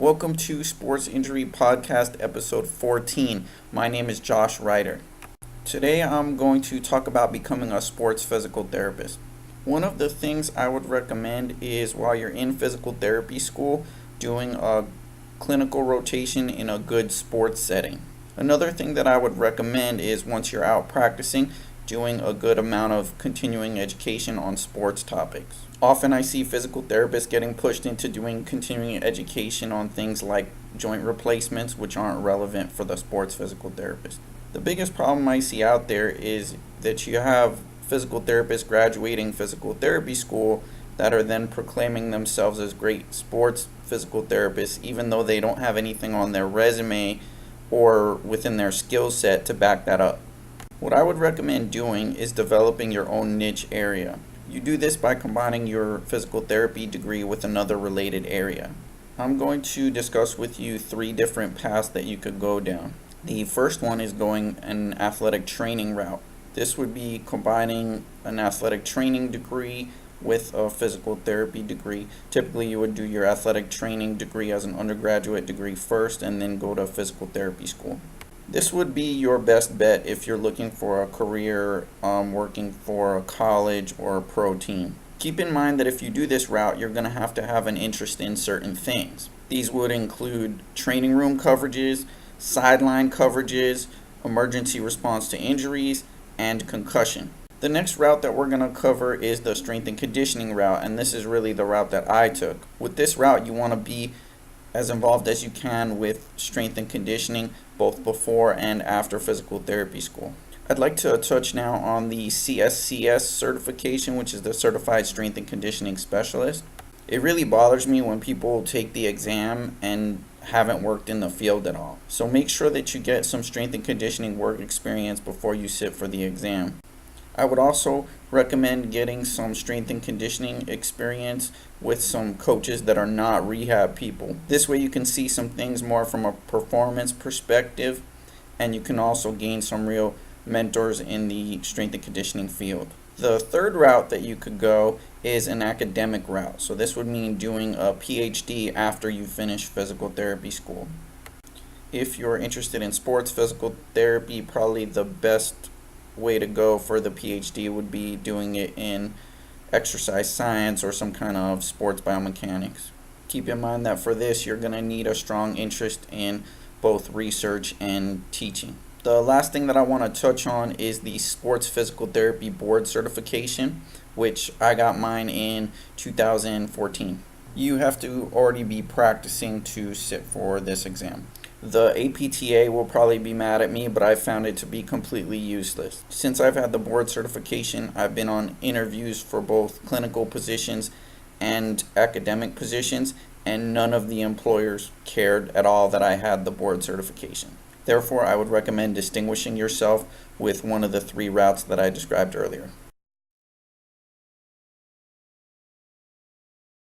Welcome to Sports Injury Podcast episode 14. My name is Josh Ryder. Today I'm going to talk about becoming a sports physical therapist. One of the things I would recommend is while you're in physical therapy school, doing a clinical rotation in a good sports setting. Another thing that I would recommend is once you're out practicing, doing a good amount of continuing education on sports topics. Often I see physical therapists getting pushed into doing continuing education on things like joint replacements, which aren't relevant for the sports physical therapist. The biggest problem I see out there is that you have physical therapists graduating physical therapy school that are then proclaiming themselves as great sports physical therapists, even though they don't have anything on their resume or within their skill set to back that up. What I would recommend doing is developing your own niche area. You do this by combining your physical therapy degree with another related area. I'm going to discuss with you 3 different paths that you could go down. The first one is going an athletic training route. This would be combining an athletic training degree with a physical therapy degree. Typically, you would do your athletic training degree as an undergraduate degree first and then go to physical therapy school. This would be your best bet if you're looking for a career working for a college or a pro team. Keep in mind that if you do this route, you're going to have an interest in certain things. These would include training room coverages, sideline coverages, emergency response to injuries, and concussion. The next route that we're going to cover is the strength and conditioning route, and this is really the route that I took. With this route, you want to be as involved as you can with strength and conditioning both before and after physical therapy school. I'd like to touch now on the CSCS certification, which is the Certified Strength and Conditioning Specialist. It really bothers me when people take the exam and haven't worked in the field at all. So make sure that you get some strength and conditioning work experience before you sit for the exam. I would also recommend getting some strength and conditioning experience with some coaches that are not rehab people. This way you can see some things more from a performance perspective, and you can also gain some real mentors in the strength and conditioning field. The third route that you could go is an academic route. So this would mean doing a PhD after you finish physical therapy school. If you're interested in sports physical therapy, probably the best way to go for the PhD would be doing it in exercise science or some kind of sports biomechanics. Keep in mind that for this you're going to need a strong interest in both research and teaching. The last thing that I want to touch on is the Sports Physical Therapy Board certification, which I got mine in 2014. You have to already be practicing to sit for this exam. The APTA will probably be mad at me, but I found it to be completely useless. Since I've had the board certification, I've been on interviews for both clinical positions and academic positions, and none of the employers cared at all that I had the board certification. Therefore, I would recommend distinguishing yourself with one of the 3 routes that I described earlier.